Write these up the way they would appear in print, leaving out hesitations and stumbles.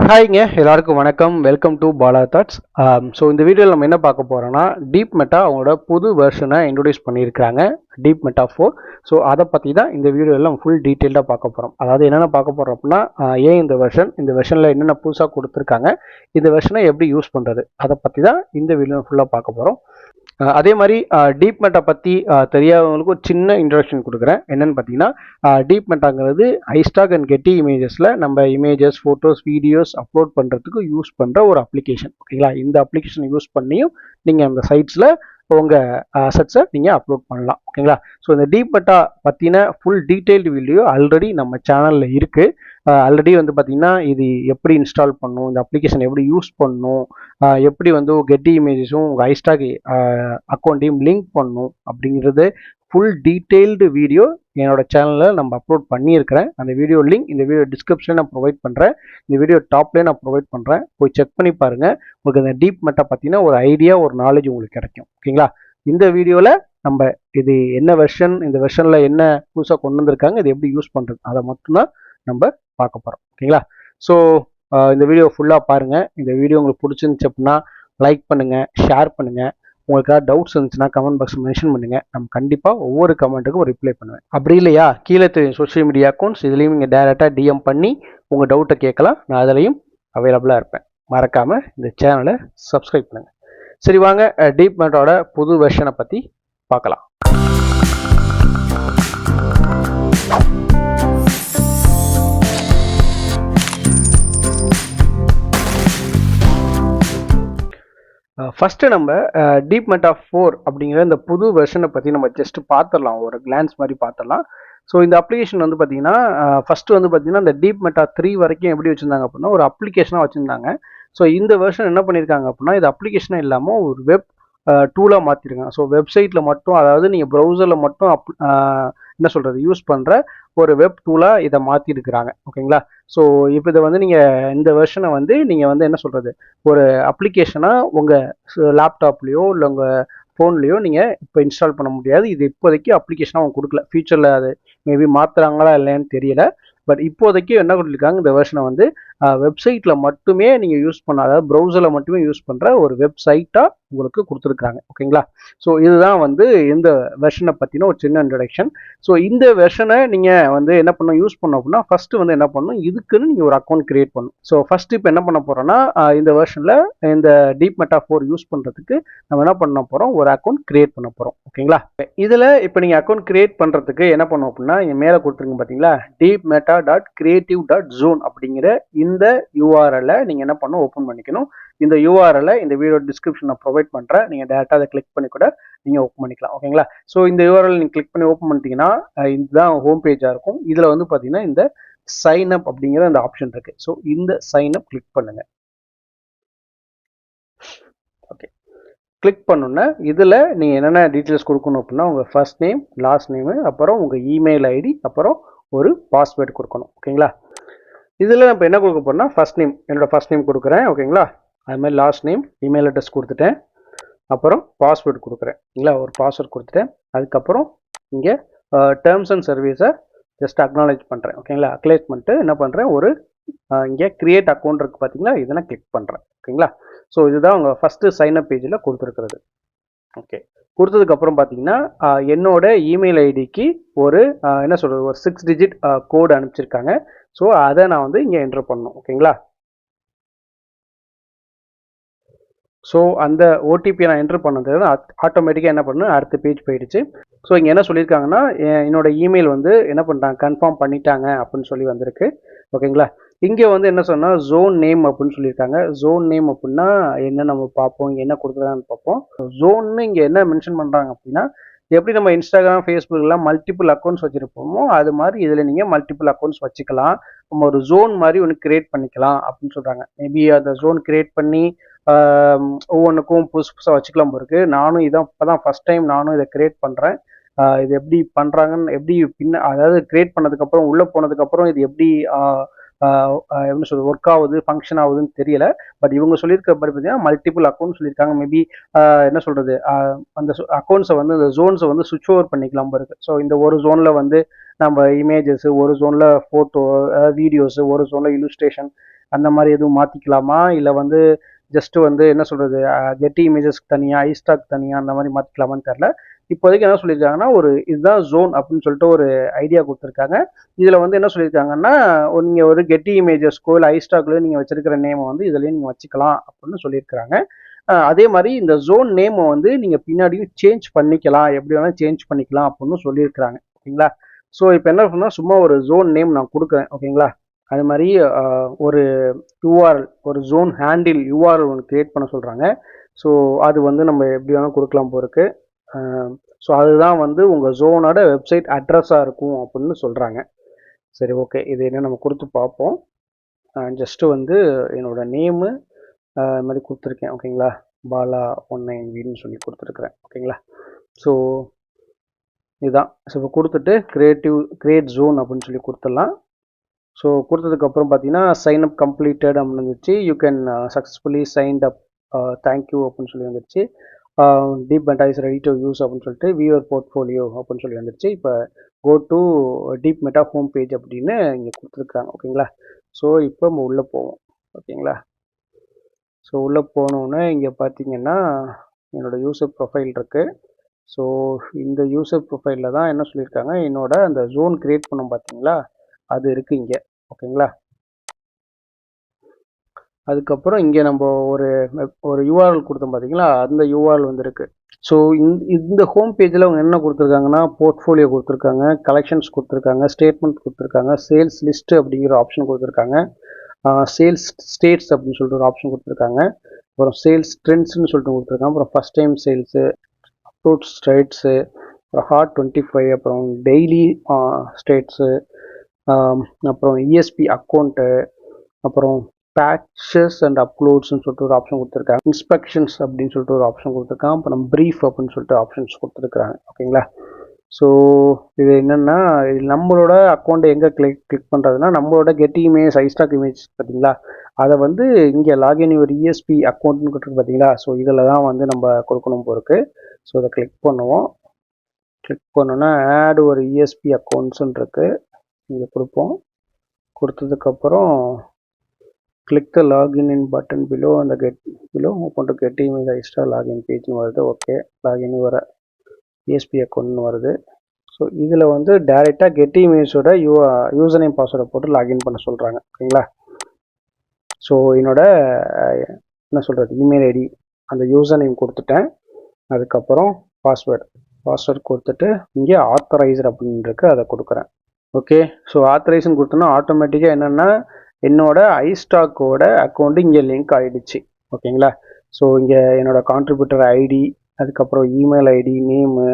ஹாய்ங்க எல்லாருக்கும் வணக்கம். Welcome to Bala thoughts. So இந்த வீடியோவில் நம்ம என்ன பார்க்க போகிறோம்னா டீப் மெட்டா அவங்களோட புது வெர்ஷனை இன்ட்ரடியூஸ் பண்ணியிருக்கிறாங்க, டீப் மெட்டா 4. ஸோ அதை பற்றி தான் இந்த வீடியோவில் நம்ம ஃபுல் டீட்டெயில்டாக பார்க்க போகிறோம். அதாவது என்னென்ன பார்க்க போகிறோம் அப்படின்னா ஏன் இந்த வெர்ஷனில் என்னென்ன புதுசாக கொடுத்துருக்காங்க, இந்த வெர்ஷனை எப்படி யூஸ் பண்ணுறது, அதை பற்றி தான் இந்த வீடியோ ஃபுல்லாக பார்க்க போகிறோம். அதே மாதிரி டீப் மெட்டா பற்றி தெரியாதவங்களுக்கு ஒரு சின்ன இன்ட்ரடக்ஷன் கொடுக்குறேன். என்னென்னு பார்த்தீங்கன்னா டீப் மெட்டாங்கிறது ஐஸ்டாக் அண்ட் கெட்டி இமேஜஸில் நம்ம இமேஜஸ், ஃபோட்டோஸ், வீடியோஸ் அப்லோட் பண்ணுறதுக்கு யூஸ் பண்ணுற ஒரு அப்ளிகேஷன். ஓகேங்களா, இந்த அப்ளிகேஷன் யூஸ் பண்ணியும் நீங்கள் அந்த சைட்ஸில் உங்கள் அசட்ஸை நீங்கள் அப்லோட் பண்ணலாம். ஓகேங்களா, ஸோ இந்த டீப் மெட்டா பற்றின ஃபுல் டீட்டெயில்டு வீடியோ ஆல்ரெடி நம்ம சேனலில் இருக்குது. ஆல்ரெடி வந்து பார்த்தீங்கன்னா இது எப்படி இன்ஸ்டால் பண்ணணும், இந்த அப்ளிகேஷன் எப்படி யூஸ் பண்ணணும், எப்படி வந்து கெட்டி இமேஜஸும் உங்கள் ஐஸ்டாக் அக்கௌண்ட்டையும் லிங்க் பண்ணணும் அப்படிங்கிறது ஃபுல் டீட்டெயில்டு வீடியோ என்னோட சேனலில் நம்ம அப்லோட் பண்ணியிருக்கிறேன். அந்த வீடியோ லிங்க் இந்த வீடியோ டிஸ்கிரிப்ஷனில் நான் ப்ரொவைட் பண்ணுறேன், இந்த வீடியோ டாப்லேயே நான் ப்ரொவைட் பண்ணுறேன். போய் செக் பண்ணி பாருங்கள். உங்களுக்கு அந்த டீப் மெட்டா பற்றின ஒரு ஐடியா, ஒரு நாலேஜ் உங்களுக்கு கிடைக்கும். ஓகேங்களா, இந்த வீடியோவில் நம்ம இது என்ன வெர்ஷன், இந்த வெர்ஷனில் என்ன புதுசாக கொண்டு வந்திருக்காங்க, இது எப்படி யூஸ் பண்ணுறது, அதை மட்டும்தான் நம்ம பார்க்க போகிறோம். ஓகேங்களா, ஸோ இந்த வீடியோ ஃபுல்லாக பாருங்கள். இந்த வீடியோ உங்களுக்கு பிடிச்சிருந்துச்சு அப்படின்னா லைக் பண்ணுங்கள், ஷேர் பண்ணுங்கள். உங்களுக்கு ஏதாவது டவுட்ஸ் இருந்துச்சுன்னா கமெண்ட் பாக்ஸில் மென்ஷன் பண்ணுங்கள். நம்ம கண்டிப்பாக ஒவ்வொரு கமெண்ட்டுக்கும் ரிப்ளை பண்ணுவேன். அப்படி இல்லையா, கீழே சோஷியல் மீடியா அக்கௌண்ட்ஸ் இதுலேயும் நீங்கள் டேரெக்டாக டிஎம் பண்ணி உங்கள் டவுட்டை கேட்கலாம். நான் அதுலேயும் அவைலபிளாக இருப்பேன். மறக்காமல் இந்த சேனலை சப்ஸ்கிரைப் பண்ணுங்கள். சரி, வாங்க டீப் மெட்டாவோட புது வெர்ஷனை பற்றி பார்க்கலாம். ஃபஸ்ட்டு நம்ம டீப் மெட்டா 4 அப்படிங்கிற இந்த புது வெர்ஷனை பற்றி நம்ம ஜஸ்ட் பார்த்துடலாம், ஒரு கிளான்ஸ் மாதிரி பார்த்துடலாம். ஸோ இந்த அப்ளிகேஷன் வந்து பார்த்தீங்கன்னா ஃபஸ்ட்டு வந்து பார்த்தீங்கன்னா இந்த டீப் மெட்டா 3 வரைக்கும் எப்படி வச்சுருந்தாங்க அப்படின்னா ஒரு அப்ளிகேஷனாக வச்சுருந்தாங்க. ஸோ இந்த வெர்ஷன் என்ன பண்ணியிருக்காங்க அப்படின்னா இது அப்ளிகேஷனாக இல்லாமல் ஒரு வெப் டூலாக மாற்றிருக்காங்க. ஸோ வெப்சைட்டில் மட்டும், அதாவது நீங்கள் ப்ரௌசரில் மட்டும் என்ன சொல்கிறது யூஸ் பண்ணுற ஒரு வெப் டூலாக இதை மாற்றிருக்கிறாங்க. ஓகேங்களா, ஸோ இப்போ இதை வந்து நீங்கள் இந்த வெர்ஷனை வந்து நீங்கள் வந்து என்ன சொல்கிறது ஒரு அப்ளிகேஷனாக உங்கள் லேப்டாப்லேயோ இல்லை உங்கள் ஃபோன்லேயோ நீங்கள் இப்போ இன்ஸ்டால் பண்ண முடியாது. இது இப்போதைக்கு அப்ளிகேஷனாக அவங்க கொடுக்கல. ஃபியூச்சரில் அது மேபி மாற்றுறாங்களா இல்லைன்னு தெரியல. பட் இப்போதைக்கு என்ன கொடுத்துருக்காங்க, இந்த வெர்ஷனை வந்து வெப்சைட்டில் மட்டுமே நீங்கள் யூஸ் பண்ண, அதாவது ப்ரௌசரில் மட்டுமே யூஸ் பண்ணுற ஒரு வெப்சைட்டாக உங்களுக்கு கொடுத்துருக்காங்க. ஓகேங்களா, ஸோ இதுதான் வந்து இந்த வெர்ஷனை பற்றின ஒரு சின்ன இன்ட்ரடக்ஷன். ஸோ இந்த வெர்ஷனை நீங்கள் வந்து என்ன பண்ணணும், யூஸ் பண்ணோம் அப்படின்னா ஃபஸ்ட்டு வந்து என்ன பண்ணணும், இதுக்குன்னு நீங்கள் ஒரு அக்கௌண்ட் கிரியேட் பண்ணணும். ஸோ ஃபஸ்ட்டு இப்போ என்ன பண்ண போகிறோன்னா இந்த வெர்ஷனில் இந்த டீப் மெட்டா 4 யூஸ் பண்ணுறதுக்கு நம்ம என்ன பண்ண போகிறோம், ஒரு அக்கௌண்ட் கிரியேட் பண்ண போகிறோம். ஓகேங்களா, இதில் இப்போ நீங்கள் அக்கௌண்ட் கிரியேட் பண்ணுறதுக்கு என்ன பண்ணோம் அப்படின்னா இங்கே மேலே கொடுத்துருங்க பார்த்தீங்களா, டீப் மெட்டா .creative.zone அப்படிங்கிற இந்த யூஆர்எல்லை நீங்கள் என்ன பண்ணணும், ஓப்பன் பண்ணிக்கணும். இந்த யூஆர்எல்லை இந்த வீடியோ டிஸ்கிரிப்ஷனில் ப்ரொவைட் பண்ணுறேன். நீங்கள் டேரெக்டாக அதை கிளிக் பண்ணி கூட நீங்கள் ஓப்பன் பண்ணிக்கலாம். ஓகேங்களா, ஸோ இந்த யூஆர்எல் நீங்கள் கிளிக் பண்ணி ஓப்பன் பண்ணிட்டீங்கன்னா இதுதான் ஹோம் பேஜாக இருக்கும். இதில் வந்து பார்த்தீங்கன்னா இந்த சைன் அப் அப்படிங்கிற அந்த ஆப்ஷன் இருக்குது. ஸோ இந்த சைன் அப் கிளிக் பண்ணுங்கள். ஓகே, கிளிக் பண்ணோன்னா இதில் நீங்கள் என்னென்ன டீட்டெயில்ஸ் கொடுக்கணும் அப்படின்னா உங்கள் ஃபர்ஸ்ட் நேம், லாஸ்ட் நேமு, அப்புறம் உங்கள் இமெயில் ஐடி, அப்புறம் ஒரு பாஸ்வேர்டு கொடுக்கணும். ஓகேங்களா, இதில் நம்ம என்ன கொடுக்க போகிறோம்னா ஃபர்ஸ்ட் நேம், என்னோடய ஃபர்ஸ்ட் நேம் கொடுக்குறேன். ஓகேங்களா, அது மாதிரி லாஸ்ட் நேம், இமெயில் அட்ரஸ் கொடுத்துட்டேன், அப்புறம் பாஸ்வேர்டு கொடுக்குறேன். ஓகேங்களா, ஒரு பாஸ்வேர்டு கொடுத்துட்டேன். அதுக்கப்புறம் இங்கே டேர்ம்ஸ் அண்ட் சர்வீஸை ஜஸ்ட் அக்னாலேஜ் பண்ணுறேன். ஓகேங்களா, அக்னாலேஜ் பண்ணிட்டு என்ன பண்ணுறேன், ஒரு இங்கே கிரியேட் அக்கௌண்ட் இருக்குது பார்த்தீங்களா, இதை நான் கிளிக் பண்ணுறேன். ஓகேங்களா, ஸோ இதுதான் உங்கள் ஃபஸ்ட்டு சைன்அப் பேஜில் கொடுத்துருக்கிறது. ஓகே, கொடுத்ததுக்கப்புறம் பார்த்தீங்கன்னா என்னோட இமெயில் ஐடிக்கு ஒரு என்ன சொல்கிறது ஒரு 6 டிஜிட் கோடு அனுப்பிச்சிருக்காங்க. ஸோ அதை நான் வந்து இங்கே என்ட்ரு பண்ணணும். ஓகேங்களா, ஸோ அந்த ஓடிபியை நான் என்ட்ரு பண்ணது ஆட்டோமேட்டிக்காக என்ன பண்ணணும், அடுத்த பேஜ் போயிடுச்சு. ஸோ இங்கே என்ன சொல்லியிருக்காங்கன்னா என்னோட இமெயில் வந்து என்ன பண்ணிட்டாங்க, கன்ஃபார்ம் பண்ணிட்டாங்க அப்படின்னு சொல்லி வந்திருக்கு. ஓகேங்களா, இங்கே வந்து என்ன சொன்னால் ஜோன் நேம் அப்படின்னு சொல்லியிருக்காங்க. ஜோன் நேம் அப்படின்னா என்ன நம்ம பார்ப்போம், இங்கே என்ன கொடுக்குறாங்கன்னு பார்ப்போம். ஜோன்னு இங்கே என்ன மென்ஷன் பண்ணுறாங்க அப்படின்னா எப்படி நம்ம இன்ஸ்டாகிராம், ஃபேஸ்புக்கெலாம் மல்டிபிள் அக்கௌண்ட்ஸ் வச்சுருப்போமோ அது மாதிரி இதில் நீங்கள் மல்டிபிள் அக்கௌண்ட்ஸ் வச்சுக்கலாம். நம்ம ஒரு ஜோன் மாதிரி ஒன்று கிரியேட் பண்ணிக்கலாம் அப்படின்னு சொல்கிறாங்க. மேபி அந்த ஜோன் கிரியேட் பண்ணி ஒவ்வொன்றுக்கும் புதுசு புதுசாக வச்சுக்கலாம் போருக்கு. நானும் இதான் இப்போ தான் ஃபஸ்ட் டைம் நானும் இதை கிரியேட் பண்ணுறேன். இது எப்படி பண்ணுறாங்கன்னு, எப்படி அதாவது கிரியேட் பண்ணதுக்கப்புறம் உள்ளே போனதுக்கப்புறம் இது எப்படி எப்படி சொல்றது ஒர்க் ஆகுது, ஃபங்க்ஷன் ஆகுதுன்னு தெரியல. பட் இவங்க சொல்லியிருக்க மாதிரி பார்த்தீங்கன்னா மல்டிபிள் அக்கௌண்ட் சொல்லியிருக்காங்க. மேபி என்ன சொல்றது அந்த அக்கௌண்ட்ஸை வந்து அந்த ஜோன்ஸை வந்து சுவிட்ச் ஓவர் பண்ணிக்கலாம் இருக்கு. ஸோ இந்த ஒரு ஜோனில் வந்து நம்ம இமேஜஸ், ஒரு ஜோனில் ஃபோட்டோ வீடியோஸ், ஒரு ஜோனில் இல்லுஸ்ட்ரேஷன், அந்த மாதிரி எதுவும் மாற்றிக்கலாமா, இல்லை வந்து ஜஸ்ட் வந்து என்ன சொல்கிறது, கெட்டி இமேஜஸ்க்கு தனியாக ஐஸ்டாக் தனியாக அந்த மாதிரி மாற்றிக்கலாமான்னு தெரில. இப்போதைக்கு என்ன சொல்லியிருக்காங்கன்னா, ஒரு இதுதான் ஜோன் அப்படின்னு சொல்லிட்டு ஒரு ஐடியா கொடுத்துருக்காங்க. இதில் வந்து என்ன சொல்லியிருக்காங்கன்னா, நீங்கள் ஒரு கெட்டி இமேஜஸ்க்கோ இல்லை ஐஸ்டாக்லையோ நீங்கள் வச்சிருக்கிற நேமை வந்து இதுலேயும் நீங்கள் வச்சுக்கலாம் அப்படின்னு சொல்லியிருக்கிறாங்க. அதே மாதிரி இந்த ஜோன் நேமை வந்து நீங்கள் பின்னாடியும் சேஞ்ச் பண்ணிக்கலாம், எப்படி வேணாலும் சேஞ்ச் பண்ணிக்கலாம் அப்படின்னு சொல்லியிருக்கிறாங்க. ஓகேங்களா. ஸோ இப்போ என்ன பண்ணால் சும்மா ஒரு ஜோன் நேம் நான் கொடுக்குறேன். ஓகேங்களா. அது மாதிரி ஒரு யூஆர்எல், ஒரு ஜோன் ஹேண்டில் யூஆர்எல் ஒன்று கிரியேட் பண்ண சொல்கிறாங்க. ஸோ அது வந்து நம்ம எப்படி வேணால் கொடுக்கலாம் போருக்கு. ஸோ அதுதான் வந்து உங்கள் ஜோனோட வெப்சைட் அட்ரஸாக இருக்கும் அப்படின்னு சொல்கிறாங்க. சரி, ஓகே. இது என்ன நம்ம கொடுத்து பார்ப்போம். ஜஸ்ட்டு வந்து என்னோடய நேமு இது மாதிரி கொடுத்துருக்கேன். ஓகேங்களா. பாலா 19 சொல்லி கொடுத்துருக்குறேன். ஓகேங்களா. ஸோ இதுதான். ஸோ இப்போ கொடுத்துட்டு கிரியேட் ஜோன் அப்படின்னு சொல்லி கொடுத்துடலாம். ஸோ கொடுத்ததுக்கப்புறம் பார்த்தீங்கன்னா சைன் அப் கம்ப்ளீட்டட் அப்படின்னு வந்துச்சு. You can successfully signed up, thank you அப்படின்னு சொல்லி வந்துருச்சு. Deep Meta is ready to use அப்படின்னு சொல்லிட்டு வியூவர் போர்ட்ஃபோலியோ அப்படின்னு சொல்லி வந்துருச்சு. இப்போ go to Deep Meta home page அப்படின்னு இங்கே கொடுத்துருக்காங்க. ஓகேங்களா. ஸோ இப்போ நம்ம உள்ளே போவோம். ஓகேங்களா. ஸோ உள்ளே போனோன்னே இங்கே பார்த்தீங்கன்னா என்னோடய யூசர் ப்ரொஃபைல் இருக்குது. ஸோ இந்த யூசர் ப்ரொஃபைலில் தான் என்ன சொல்லியிருக்காங்க, என்னோட அந்த ஜோன் கிரியேட் பண்ணோம் பார்த்தீங்களா, அது இருக்குது இங்கே. ஓகேங்களா. அதுக்கப்புறம் இங்கே நம்ம ஒரு யூஆர்எல் கொடுத்தோம் பார்த்தீங்களா, அந்த யூஆர்எல் வந்து இருக்குது. ஸோ இந்த ஹோம் பேஜில் அவங்க என்ன கொடுத்துருக்காங்கன்னா, போர்ட்ஃபோலியோ கொடுத்துருக்காங்க, கலெக்ஷன்ஸ் கொடுத்துருக்காங்க, ஸ்டேட்மெண்ட் கொடுத்துருக்காங்க, சேல்ஸ் லிஸ்ட்டு அப்படிங்கிற ஆப்ஷன் கொடுத்துருக்காங்க, சேல்ஸ் ஸ்டேட்ஸ் அப்படின்னு சொல்லிட்டு ஒரு ஆப்ஷன் கொடுத்துருக்காங்க, அப்புறம் சேல்ஸ் ட்ரெண்ட்ஸ்னு சொல்லிட்டு கொடுத்துருக்காங்க, அப்புறம் first time sales, approach States, அப்புறம் ஹாட் 25, அப்புறம் டெய்லி ஸ்டேட்ஸு, அப்புறம் இஎஸ்பி அக்கௌண்ட்டு, அப்புறம் பேட்சஸ் அண்ட் அப்லோட்ஸ்ன்னு சொல்லிட்டு ஒரு ஆப்ஷன் கொடுத்துருக்காங்க, இன்ஸ்பெக்ஷன்ஸ் அப்படின்னு சொல்லிட்டு ஒரு ஆப்ஷன் கொடுத்துருக்காங்க, அப்புறம் ப்ரீஃப் அப்படின்னு சொல்லிட்டு ஆப்ஷன்ஸ் கொடுத்துருக்காங்க. ஓகேங்களா. ஸோ இது என்னென்னா, நம்மளோட அக்கௌண்ட்டை எங்கே கிளிக் பண்ணுறதுனா, நம்மளோட கெட் இமேஜ் ஐஸ்டாக் இமேஜ் பார்த்தீங்களா, அதை வந்து இங்கே லாகின் ஒரு இஎஸ்பி அக்கௌண்ட்னு கொடுத்துருக்கு பார்த்தீங்களா. ஸோ இதில் தான் வந்து நம்ம கொடுக்கணும் போருக்கு. ஸோ இதை கிளிக் பண்ணுவோம். கிளிக் பண்ணோன்னா ஆட் ஒரு இஎஸ்பி அக்கௌண்ட்ஸ்ன்னு இருக்குது, இங்கே கொடுப்போம். கொடுத்ததுக்கப்புறம் click the login in button below அந்த open to get image iStock login பேஜ்னு வருது. ஓகே, லாகின் வர இஎஸ்பி அக்கௌண்ட்னு வருது. ஸோ இதில் வந்து டைரெக்டாக கெட் இமேஜோட யூசர் நேம் பாஸ்வேர்டை போட்டு லாகின் பண்ண சொல்கிறாங்க. ஓகேங்களா. ஸோ என்னோட என்ன சொல்கிறது, இமெயில் ஐடி அந்த யூசர் நேம் கொடுத்துட்டேன். அதுக்கப்புறம் பாஸ்வேர்டு கொடுத்துட்டு இங்கே ஆத்தரைசர் அப்படின்னு இருக்கு, அதை கொடுக்குறேன். ஓகே. ஸோ ஆத்தரைசன் கொடுத்தோன்னா ஆட்டோமேட்டிக்காக என்னென்னா என்னோட ஐஸ்டாக்கோட அக்கௌண்ட்டு இங்கே லிங்க் ஆகிடுச்சு. ஓகேங்களா. ஸோ இங்கே என்னோடய கான்ட்ரிபியூட்டர் ஐடி, அதுக்கப்புறம் இமெயில் ஐடி, நேமு,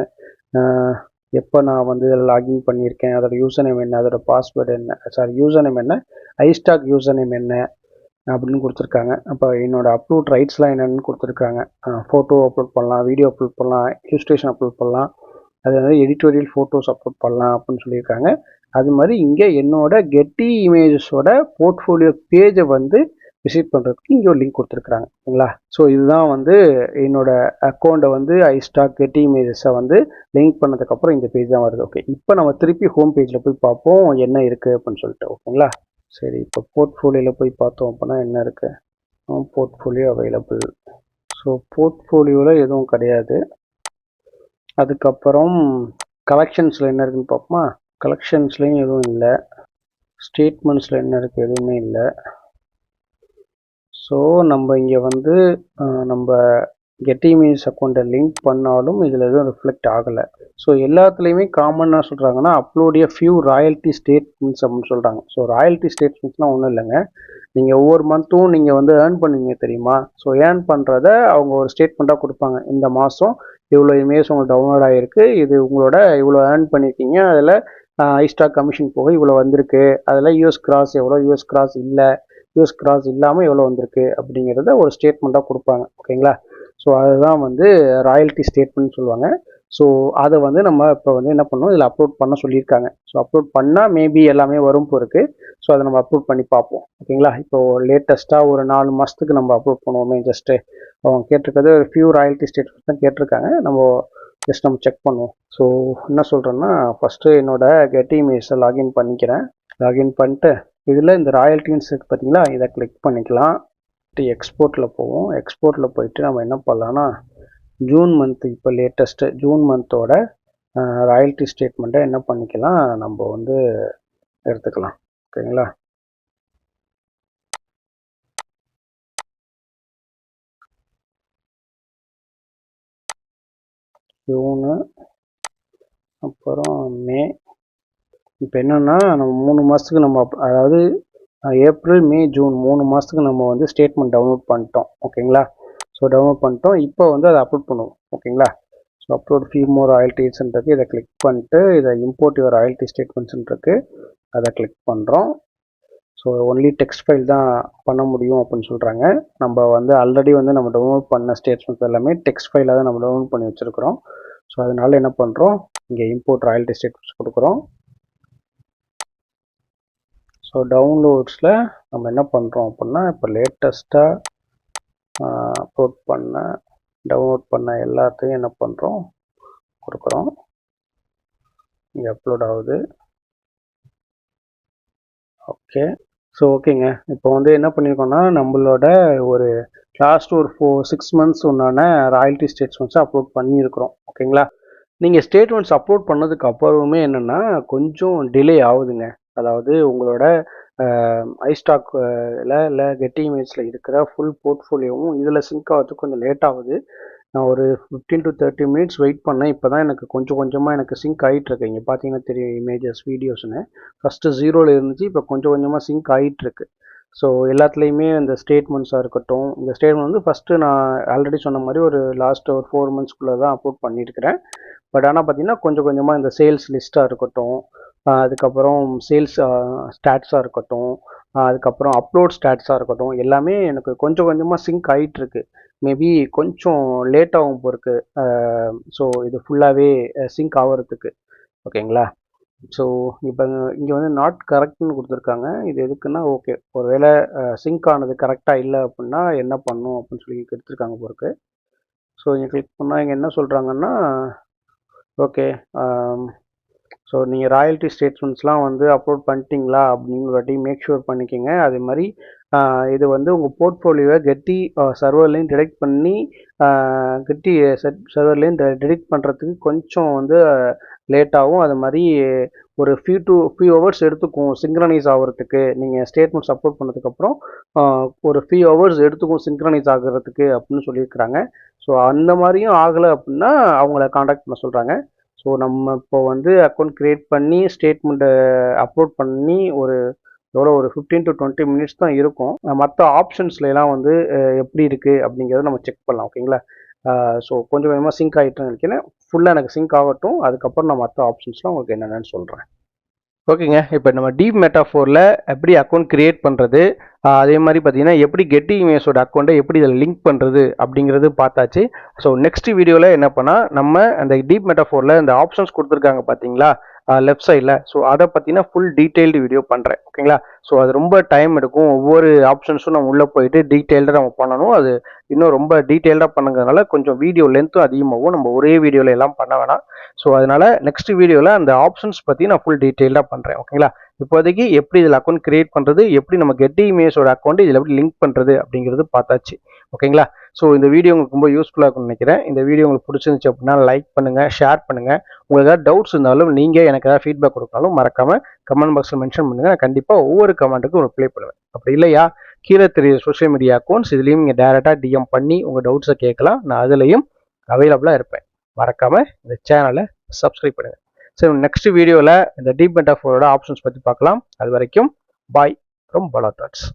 எப்போ நான் வந்து லாகின் பண்ணியிருக்கேன், அதோட யூசர் நேம் என்ன, அதோட பாஸ்வேர்டு என்ன, யூசர் நேம் என்ன, ஐஸ்டாக் யூசர் நேம் என்ன அப்படின்னு கொடுத்துருக்காங்க. அப்போ என்னோடய அப்லோட் ரைட்ஸ்லாம் என்னென்னு கொடுத்துருக்காங்க. ஃபோட்டோ அப்லோட் பண்ணலாம், வீடியோ அப்லோட் பண்ணலாம், இல்லுஸ்ட்ரேஷன் அப்லோட் பண்ணலாம், அது வந்து எடிட்டோரியல் ஃபோட்டோஸ் அப்லோட் பண்ணலாம் அப்படின்னு சொல்லியிருக்காங்க. அது மாதிரி இங்கே என்னோட கெட்டி இமேஜஸோட போர்ட்ஃபோலியோ பேஜை வந்து விசிட் பண்ணுறதுக்கு இங்கே ஒரு லிங்க் கொடுத்துருக்குறாங்க. ஓகேங்களா. ஸோ இதுதான் வந்து என்னோட அக்கௌண்ட்டை வந்து ஐஸ்டாக் கெட்டி இமேஜஸை வந்து லிங்க் பண்ணதுக்கப்புறம் இந்த பேஜ் தான் வருது. ஓகே, இப்போ நம்ம திருப்பி ஹோம் பேஜில் போய் பார்ப்போம் என்ன இருக்குது அப்படின்னு சொல்லிட்டு. ஓகேங்களா. சரி, இப்போ போர்ட்ஃபோலியோவில் போய் பார்த்தோம் அப்படின்னா என்ன இருக்குது, போர்ட்ஃபோலியோ அவைலபிள். ஸோ போர்ட்ஃபோலியோவில் எதுவும் கிடையாது. அதுக்கப்புறம் கலெக்ஷன்ஸில் என்ன இருக்குதுன்னு பார்ப்போமா. கலெக்ஷன்ஸ்லேயும் எதுவும் இல்லை. ஸ்டேட்மெண்ட்ஸில் என்ன இருக்குது, எதுவுமே இல்லை. ஸோ நம்ம இங்கே வந்து நம்ம கெட் இமேஜ் அக்கௌண்ட்டை லிங்க் பண்ணாலும் இதில் எதுவும் ரிஃப்ளெக்ட் ஆகலை. ஸோ எல்லாத்துலேயுமே காமனாக சொல்கிறாங்கன்னா அப்லோட் ஃபியூ ராயல்ட்டி ஸ்டேட்மெண்ட்ஸ் அப்படின்னு சொல்கிறாங்க. ஸோ ராயல்ட்டி ஸ்டேட்மெண்ட்ஸ்லாம் ஒன்றும் இல்லைங்க, நீங்கள் ஒவ்வொரு மந்த்தும் நீங்கள் வந்து ஏர்ன் பண்ணுவீங்க தெரியுமா. ஸோ ஏர்ன் பண்ணுறத அவங்க ஒரு ஸ்டேட்மெண்ட்டாக கொடுப்பாங்க. இந்த மாதம் இவ்வளோ இமேஜ் உங்களுக்கு டவுன்லோட் ஆகிருக்கு, இது உங்களோட இவ்வளோ ஏர்ன் பண்ணியிருக்கீங்க, அதில் ஐஸ்டாக் கமிஷன் போக இவ்வளோ வந்திருக்கு, அதில் யூஎஸ் கிராஸ் எவ்வளோ, யூஎஸ் கிராஸ் இல்லை, யூஎஸ் கிராஸ் இல்லாமல் எவ்வளோ வந்திருக்கு அப்படிங்கிறத ஒரு ஸ்டேட்மெண்ட்டாக கொடுப்பாங்க. ஓகேங்களா. ஸோ அதுதான் வந்து ராயல்ட்டி ஸ்டேட்மெண்ட் சொல்லுவாங்க. ஸோ அதை வந்து நம்ம இப்போ வந்து என்ன பண்ணணும், இதில் அப்லோட் பண்ண சொல்லியிருக்காங்க. ஸோ அப்லோட் பண்ணால் மேபி எல்லாமே வரும் போருக்கு. ஸோ அதை நம்ம அப்லோட் பண்ணி பார்ப்போம். ஓகேங்களா. இப்போது லேட்டஸ்ட்டாக ஒரு 4 மாதத்துக்கு நம்ம அப்லோட் பண்ணுவோமே, ஜஸ்ட்டு அவங்க கேட்டிருக்கிறது ஒரு ஃபியூ ராயல்ட்டி ஸ்டேட்மெண்ட் தான் கேட்டிருக்காங்க. நம்ம ஜஸ்ட் நம்ம செக் பண்ணுவோம். ஸோ என்ன சொல்கிறேன்னா, ஃபஸ்ட்டு என்னோட கெட் இமேஜை லாகின் பண்ணிக்கிறேன். லாகின் பண்ணிட்டு இதில் இந்த ராயல்ட்டின்னு இருக்கு பார்த்தீங்களா, இதை கிளிக் பண்ணிக்கலாம். எக்ஸ்போர்ட்டில் போவோம். எக்ஸ்போர்ட்டில் போயிட்டு நம்ம என்ன பண்ணலாம்னா ஜூன் மந்த், இப்போ லேட்டஸ்ட்டு ஜூன் மந்தோட ராயல்ட்டி ஸ்டேட்மெண்ட்டை என்ன பண்ணிக்கலாம், நம்ம வந்து எடுத்துக்கலாம். ஓகேங்களா. ஜூனு, அப்புறம் மே. இப்போ என்னென்னா நம்ம 3 மாதத்துக்கு நம்ம அதாவது ஏப்ரல், மே, ஜூன் 3 மாதத்துக்கு நம்ம வந்து ஸ்டேட்மெண்ட் டவுன்லோட் பண்ணிட்டோம். ஓகேங்களா. ஸோ டவுன்லோட் பண்ணிட்டோம். இப்போ வந்து அதை அப்லோட் பண்ணுவோம். ஓகேங்களா. ஸோ அப்லோட் ஃபியூ மோர் ராயல்ட்டிஸ்ன்றது இதை கிளிக் பண்ணிட்டு இதை இம்போர்ட் யுவர் ராயல்ட்டி ஸ்டேட்மெண்ட்ஸ்ன்றது அதை கிளிக் பண்ணுறோம். ஸோ ஒன்லி டெக்ஸ்ட் ஃபைல் தான் பண்ண முடியும் அப்படின்னு சொல்கிறாங்க. நம்ம வந்து ஆல்ரெடி வந்து நம்ம டவுன்லோட் பண்ண ஸ்டேட்மெண்ட்ஸ் எல்லாமே டெக்ஸ்ட் ஃபைலாக தான் நம்ம டவுன்லோட் பண்ணி வச்சுருக்கிறோம். ஸோ அதனால என்ன பண்ணுறோம், இங்கே இம்போர்ட் ராயல்ட்டி ஸ்டேட்மெண்ட்ஸ் கொடுக்குறோம். ஸோ டவுன்லோட்ஸில் நம்ம என்ன பண்ணுறோம் அப்படின்னா, இப்போ லேட்டஸ்ட்டாக டவுன்லோட் பண்ண எல்லாத்தையும் என்ன பண்ணுறோம், கொடுக்குறோம். இங்கே அப்லோட் ஆகுது. ஓகே. ஸோ ஓகேங்க. இப்போ வந்து என்ன பண்ணியிருக்கோம்னா, நம்மளோட ஒரு லாஸ்ட் ஒரு 6 மந்த்ஸ் உண்டான ராயல்ட்டி ஸ்டேட்மெண்ட்ஸை அப்லோட் பண்ணியிருக்கிறோம். ஓகேங்களா. நீங்கள் ஸ்டேட்மெண்ட்ஸ் அப்லோட் பண்ணதுக்கு அப்புறமே என்னென்னா கொஞ்சம் டிலே ஆகுதுங்க. அதாவது உங்களோட ஐஸ்டாக் இல்லை கெட்டி இமேஜில் இருக்கிற ஃபுல் போர்ட்ஃபோலியோவும் இதில் சிங்க் ஆகிறதுக்கு கொஞ்சம் லேட் ஆகுது. நான் ஒரு 15 to 30 மினிட்ஸ் வெயிட் பண்ணேன். இப்போ தான் எனக்கு கொஞ்சம் கொஞ்சமாக எனக்கு சிங்க் ஆகிட்டுருக்கு. இங்கே பார்த்தீங்கன்னா தெரியும் இமேஜஸ், வீடியோஸ்னு. ஃபஸ்ட்டு 0ல் இருந்துச்சு, இப்போ கொஞ்சம் கொஞ்சமாக சிங்க் ஆகிட்டுருக்கு. ஸோ எல்லாத்துலேயுமே இந்த ஸ்டேட்மெண்ட்ஸாக இருக்கட்டும், இந்த ஸ்டேட்மெண்ட் வந்து ஃபஸ்ட்டு நான் ஆல்ரெடி சொன்ன மாதிரி ஒரு லாஸ்ட் ஒரு 4 மந்த்ஸ்க்குள்ளே தான் அப்லோட் பண்ணியிருக்கிறேன். பட் ஆனால் பார்த்தீங்கன்னா கொஞ்சம் கொஞ்சமாக இந்த சேல்ஸ் லிஸ்ட்டாக இருக்கட்டும், அதுக்கப்புறம் சேல்ஸ் ஸ்டாட்ஸாக இருக்கட்டும், அதுக்கப்புறம் அப்லோட் ஸ்டாட்ஸாக இருக்கட்டும், எல்லாமே எனக்கு கொஞ்சம் கொஞ்சமாக சிங்க் ஆகிட்டுருக்கு. மேபி கொஞ்சம் லேட்டாகும் போருக்கு. ஸோ இது ஃபுல்லாகவே சிங்க் ஆகிறதுக்கு. ஓகேங்களா. ஸோ இப்போ இங்கே வந்து நாட் கரெக்ட்னு கொடுத்துருக்காங்க. இது எதுக்குன்னா, ஓகே ஒருவேளை சிங்க் ஆனது கரெக்டாக இல்லை அப்படின்னா என்ன பண்ணும் அப்படின்னு சொல்லி எடுத்துருக்காங்க போருக்கு. ஸோ இங்கே கிளிக் பண்ணால் இங்கே என்ன சொல்கிறாங்கன்னா, ஓகே ஸோ நீங்கள் ராயல்ட்டி ஸ்டேட்மெண்ட்ஸ்லாம் வந்து அப்லோட் பண்ணிட்டீங்களா அப்படின்னு வாட்டி மேக் ஷூர் பண்ணிக்கோங்க. அதே மாதிரி இது வந்து உங்கள் போர்ட்ஃபோலியோவை கெட்டி சர்வர்லேயும் டிடெக்ட் பண்ணி கெட்டி சர்வர்லேயும் டிடெக்ட் பண்ணுறதுக்கு கொஞ்சம் வந்து லேட்டாகும். அது மாதிரி ஒரு ஃபியூ ஹவர்ஸ் எடுத்துக்கும் சிங்க்ரனைஸ் ஆகிறதுக்கு. நீங்கள் ஸ்டேட்மெண்ட்ஸ் அப்லோட் பண்ணதுக்கப்புறம் ஒரு ஃபியூ ஹவர்ஸ் எடுத்துக்கும் சிங்க்ரனைஸ் ஆகிறதுக்கு அப்படின்னு சொல்லியிருக்கிறாங்க. ஸோ அந்த மாதிரியும் ஆகலை அப்படின்னா அவங்கள காண்டாக்ட் பண்ண சொல்கிறாங்க. ஸோ நம்ம இப்போ வந்து அக்கௌண்ட் க்ரியேட் பண்ணி ஸ்டேட்மெண்ட்டை அப்லோட் பண்ணி ஒரு 15 to 20 மினிட்ஸ் தான் இருக்கும். மற்ற ஆப்ஷன்ஸ்லாம் வந்து எப்படி இருக்குது அப்படிங்கிறத நம்ம செக் பண்ணலாம். ஓகேங்களா. ஸோ கொஞ்சம் கொஞ்சமாக சிங்க் ஆகிட்டுன்னு நினைக்கிறேன். ஃபுல்லாக எனக்கு சிங்க் ஆகட்டும். அதுக்கப்புறம் நான் மற்ற ஆப்ஷன்ஸ்லாம் உங்களுக்கு என்னென்னு சொல்கிறேன். ஓகேங்க. இப்போ நம்ம டீப் மெட்டாஃபோரில் எப்படி அக்கௌண்ட் க்ரியேட் பண்ணுறது, அதே மாதிரி பார்த்தீங்கன்னா எப்படி கெட்டி இமேஜோட அக்கௌண்ட்டை எப்படி இதில் லிங்க் பண்ணுறது அப்படிங்கிறது பார்த்தாச்சு. ஸோ நெக்ஸ்ட் வீடியோவில் என்ன பண்ணால் நம்ம அந்த டீப் மெட்டாஃபோரில் இந்த ஆப்ஷன்ஸ் கொடுத்துருக்காங்க பார்த்தீங்களா லெஃப்ட் சைடில். ஸோ அதை பார்த்தீங்கன்னா ஃபுல் டீட்டெயில்டு வீடியோ பண்ணுறேன். ஓகேங்களா. ஸோ அது ரொம்ப டைம் எடுக்கும். ஒவ்வொரு ஆப்ஷன்ஸும் நம்ம உள்ளே போயிட்டு டீட்டெயில்டாக நம்ம பண்ணணும். அது இன்னும் ரொம்ப டீட்டெயில்டாக பண்ணுங்கிறதுனால கொஞ்சம் வீடியோ லென்த்தும் அதிகமாகும். நம்ம ஒரே வீடியோவில் எல்லாம் பண்ண வேணாம். ஸோ அதனால் நெக்ஸ்ட் வீடியோவில் அந்த ஆப்ஷன்ஸ் பற்றி நான் ஃபுல் டீட்டெயில்டாக பண்ணுறேன். ஓகேங்களா. இப்போதைக்கு எப்படி இதில் அக்கௌண்ட் கிரியேட் பண்ணுறது, எப்படி நம்ம கெட்டி இமேஜோட அக்கௌண்ட் இதில் எப்படி லிங்க் பண்ணுறது அப்படிங்கிறது பார்த்தாச்சு. ஓகேங்களா. ஸோ இந்த வீடியோ உங்களுக்கு ரொம்ப யூஸ்ஃபுல்லாக இருக்கும்னு நினைக்கிறேன். இந்த வீடியோ உங்களுக்கு பிடிச்சிருந்துச்சு அப்படின்னா லைக் பண்ணுங்கள், ஷேர் பண்ணுங்கள். உங்களுக்கு ஏதாவது டவுட்ஸ் இருந்தாலும் நீங்கள் எனக்கு ஏதாவது ஃபீட்பேக் கொடுத்தாலும் மறக்காமல் கமெண்ட் பாக்ஸில் மென்ஷன் பண்ணுங்கள். நான் கண்டிப்பாக ஒவ்வொரு கமெண்ட்டுக்கும் ரிப்ளை பண்ணுவேன். அப்படி இல்லையா கீழே தெரிய சோஷியல் மீடியா அக்கௌண்ட்ஸ் இதுலேயும் நீங்கள் டேரெக்டாக டிஎம் பண்ணி உங்கள் டவுட்ஸை கேட்கலாம். நான் அதுலேயும் அவைலபிளாக இருப்பேன். மறக்காமல் இந்த சேனலை சப்ஸ்கிரைப் பண்ணுங்கள். சரி, நெக்ஸ்ட் வீடியோவில் இந்த டீப் மெட்டாஃபோரோட ஆப்ஷன்ஸ் பற்றி பார்க்கலாம். அது வரைக்கும் பாய் ஃப்ரம் பாலா தாட்ஸ்.